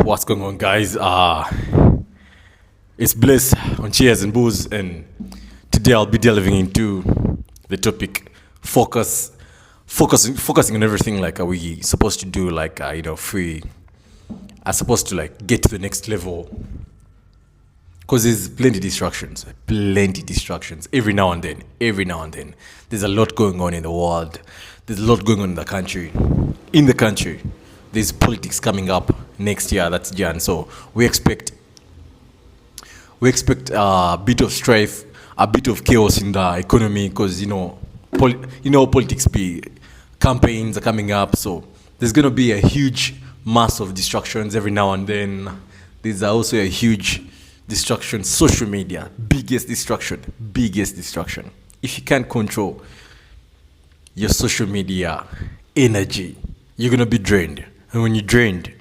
What's going on, guys? It's Bliss on Cheers and Booze, and today I'll be delving into the topic focusing on everything like are we supposed to do, like if we are supposed to like get to the next level, because there's plenty distractions every now and then. There's a lot going on in the world. There's a lot going on in the country. There's politics coming up next year. That's Jan. So we expect a bit of strife, a bit of chaos in the economy, because politics be campaigns are coming up. So there's gonna be a huge mass of distractions every now and then. There's also a huge distraction, social media, biggest distraction. If you can't control your social media energy, you're gonna be drained. And when you're drained,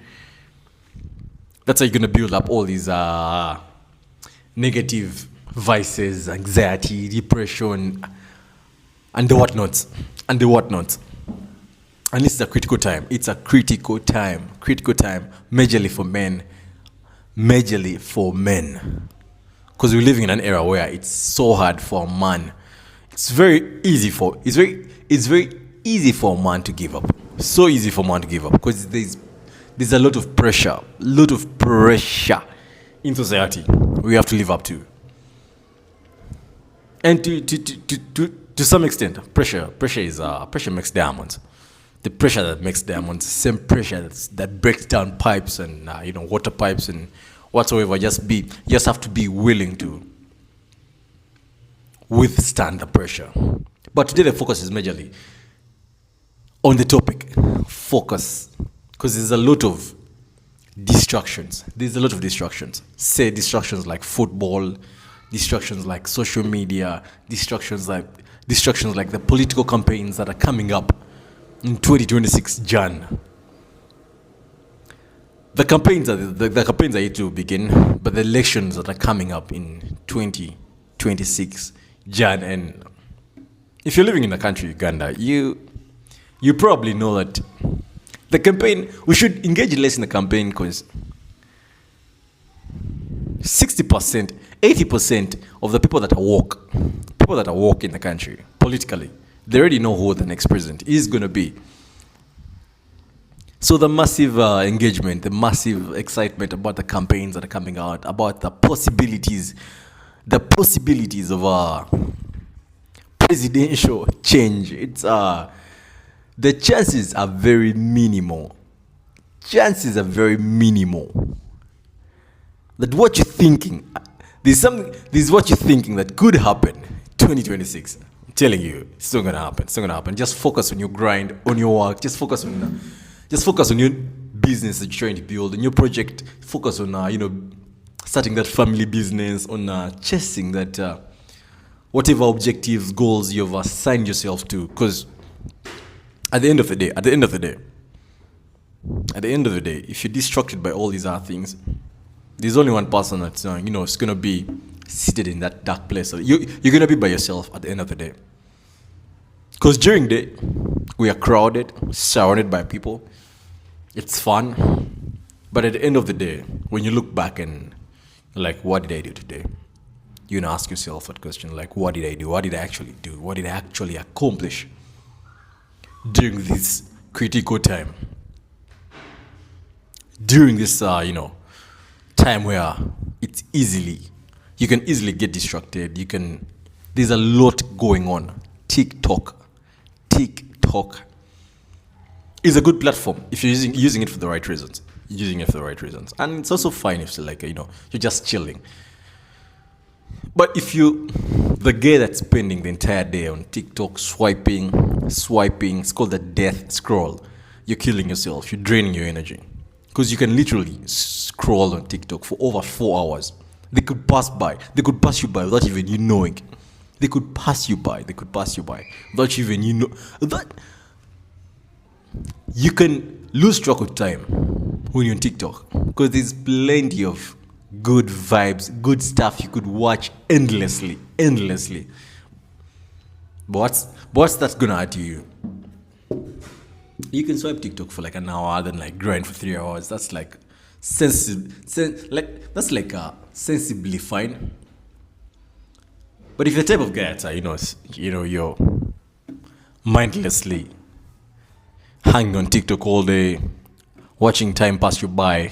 that's how you're gonna build up all these negative vices, anxiety, depression, and the whatnots. And this is a critical time. It's a critical time, majorly men. Because we're living in an era where it's so hard for a man. It's very easy for a man to give up. So easy for a man to give up because there's a lot of pressure in society we have to live up to. And to some extent, pressure makes diamonds. The pressure that makes diamonds, same pressure that breaks down pipes and water pipes and whatsoever. Just have to be willing to withstand the pressure. But today the focus is majorly on the topic focus, because there's a lot of distractions. Say distractions like football, distractions like social media, distractions like the political campaigns that are coming up in 2026 Jan. The campaigns are yet to begin, but the elections that are coming up in 2026 Jan, and if you're living in the country Uganda, you probably know that the campaign, we should engage less in the campaign, because 60%, 80% of the people that are woke in the country politically, they already know who the next president is going to be. So the massive engagement, the massive excitement about the campaigns that are coming out, about the possibilities of presidential change, it's the chances are very minimal. That what you're thinking, there's what you're thinking that could happen 2026. I'm telling you, it's not gonna happen. Just focus on your grind, on your work. Just focus on your business that you're trying to build, on your project. Focus on starting that family business, on chasing that whatever objectives, goals you've assigned yourself to. Because at the end of the day, if you're distracted by all these other things, there's only one person that's is gonna be seated in that dark place. So you're gonna be by yourself at the end of the day. Because during the day, we are crowded, surrounded by people. It's fun, but at the end of the day, when you look back and like, what did I do today? You ask yourself that question, like, what did I do? What did I actually do? What did I actually accomplish during this critical time? During this, time where you can easily get distracted. There's a lot going on. TikTok is a good platform if you're using it for the right reasons. And it's also fine if you're just chilling. But if the guy that's spending the entire day on TikTok swiping, it's called the death scroll. You're killing yourself. You're draining your energy. Because you can literally scroll on TikTok for over 4 hours. They could pass you by without even you knowing. They could pass you by without even you know. That you can lose track of time when you're on TikTok, because there's plenty of good vibes, good stuff you could watch endlessly. But what's that gonna add to you? You can swipe TikTok for like an hour, then like grind for 3 hours. That's like Like that's like sensibly fine. But if you're the type of guy that you're mindlessly hanging on TikTok all day, watching time pass you by,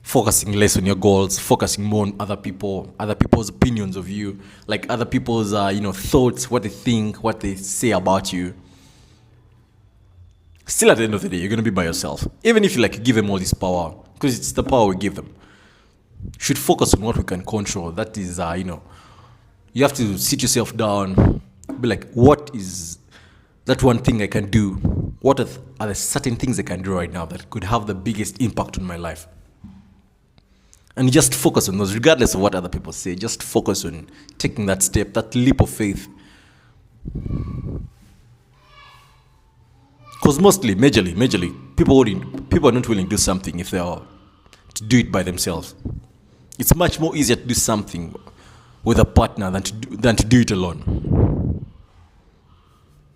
focusing less on your goals, focusing more on other people's opinions of you, like other people's thoughts, what they think, what they say about you. Still, at the end of the day, you're gonna be by yourself. Even if you give them all this power, because it's the power we give them. Should focus on what we can control. That is, you have to sit yourself down, be like, what is that one thing I can do? What are the certain things I can do right now that could have the biggest impact on my life? And just focus on those, regardless of what other people say. Just focus on taking that step, that leap of faith. Because majorly, people are not willing to do something if they are to do it by themselves. It's much more easier to do something with a partner than to do it alone.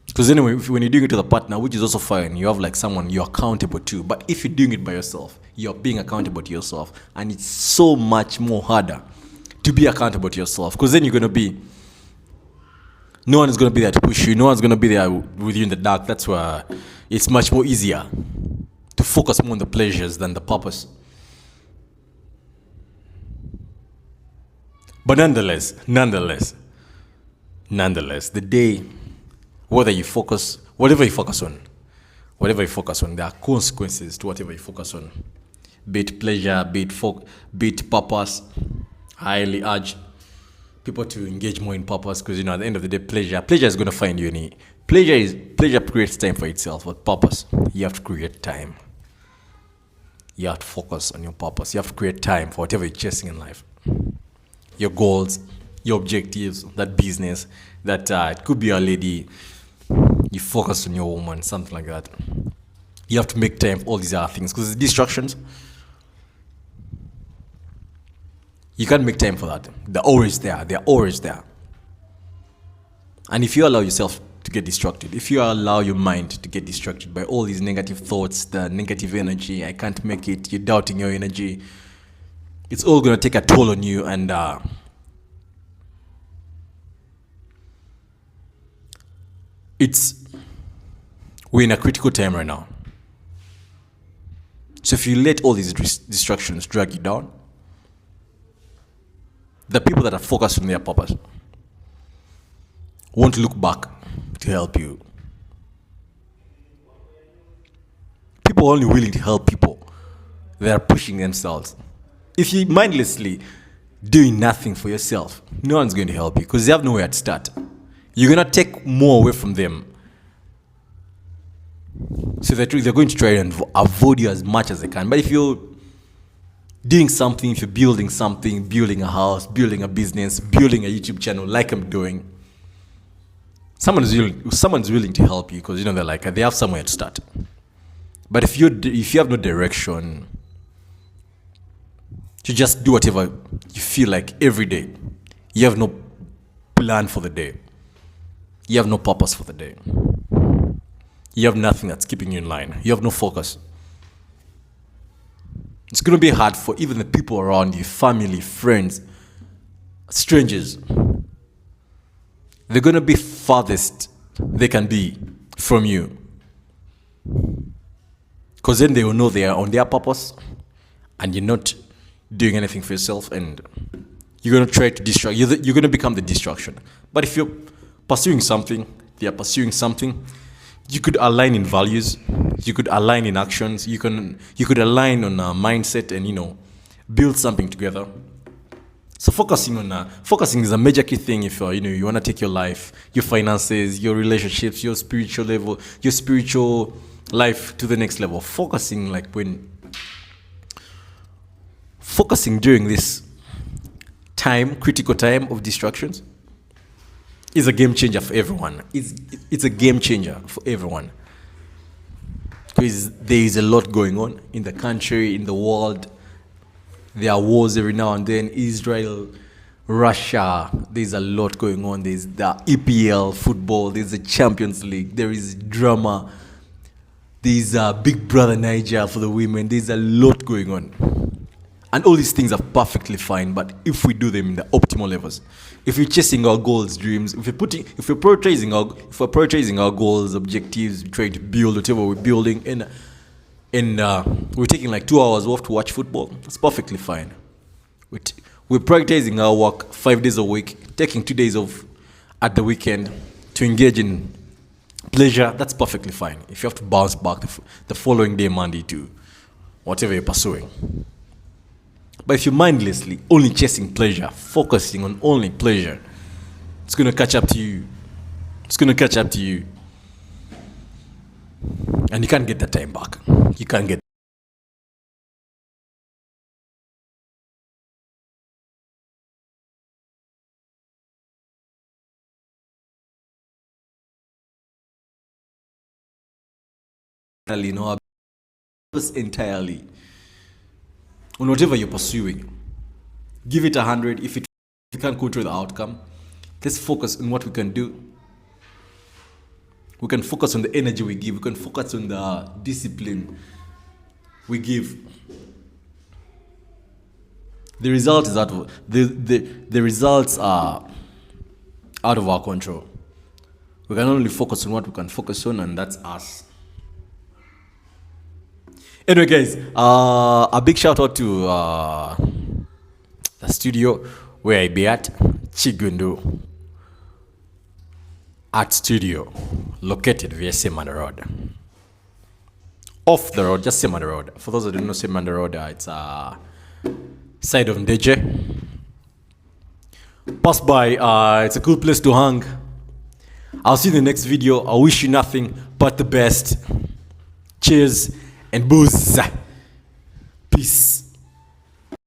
Because anyway, when you're doing it with a partner, which is also fine, you have someone you're accountable to. But if you're doing it by yourself, you're being accountable to yourself. And it's so much more harder to be accountable to yourself. Because then no one is going to be there to push you. No one's going to be there with you in the dark. That's why it's much more easier to focus more on the pleasures than the purpose. But nonetheless, the day, whatever you focus on, there are consequences to whatever you focus on. Be it pleasure, be it purpose. I highly urge people to engage more in purpose, because at the end of the day, pleasure is going to find you. Pleasure creates time for itself, but purpose, you have to create time. You have to focus on your purpose. You have to create time for whatever you're chasing in life. Your goals, your objectives, that business, that it could be a lady, you focus on your woman, something like that. You have to make time for all these other things, because the distractions, you can't make time for that. They're always there. And if you allow yourself to get distracted, if you allow your mind to get distracted by all these negative thoughts, the negative energy, I can't make it, you're doubting your energy, it's all going to take a toll on you. And we're in a critical time right now. So if you let all these distractions drag you down, the people that are focused on their purpose won't look back to help you. People are only willing to help people that are pushing themselves. If you're mindlessly doing nothing for yourself, no one's going to help you, because they have nowhere to start. You're going to take more away from them. So they're going to try and avoid you as much as they can. But if you're doing something, if you're building something, building a house, building a business, building a YouTube channel like I'm doing, someone's willing to help you, because they have somewhere to start. But if you have no direction, you just do whatever you feel like every day. You have no plan for the day. You have no purpose for the day. You have nothing that's keeping you in line. You have no focus. It's going to be hard for even the people around you, family, friends, strangers. They're going to be farthest they can be from you. Because then they will know they are on their purpose and you're not doing anything for yourself, and you're going to try to distract. You're going to become the distraction. But if you're pursuing something, they are pursuing something, you could align in values, you could align in actions, you could align on a mindset and, build something together. So focusing is a major key thing if you want to take your life, your finances, your relationships, your spiritual level, your spiritual life to the next level. Focusing during this critical time of distractions, is a game changer for everyone. It's a game changer for everyone. Because there is a lot going on in the country, in the world. There are wars every now and then. Israel, Russia, there's a lot going on. There's the EPL football, there's the Champions League, there is drama. There's Big Brother Niger for the women. There's a lot going on. And all these things are perfectly fine, but if we do them in the optimal levels, if we're chasing our goals, dreams, if we're prioritizing our goals, objectives, trying to build whatever we're building, and we're taking like 2 hours off to watch football, it's perfectly fine. We're prioritizing our work 5 days a week, taking 2 days off at the weekend to engage in pleasure, that's perfectly fine. If you have to bounce back the following day, Monday, to whatever you're pursuing. But if you're mindlessly only chasing pleasure, focusing on only pleasure, it's going to catch up to you. It's going to catch up to you. And you can't get that time back. You can't get entirely, entirely on whatever you're pursuing. Give it 100. If you can't control the outcome, let's focus on what we can do. We can focus on the energy we give. We can focus on the discipline we give. The result is the results are out of our control. We can only focus on what we can focus on, and that's us. Anyway, guys, a big shout out to the studio where I be at, Chigundu Art Studio, located via Semana Road. Off the road, just Semana Road. For those that don't know Semana Road, it's a side of Ndeje. Pass by, it's a cool place to hang. I'll see you in the next video. I wish you nothing but the best. Cheers and booze. Peace.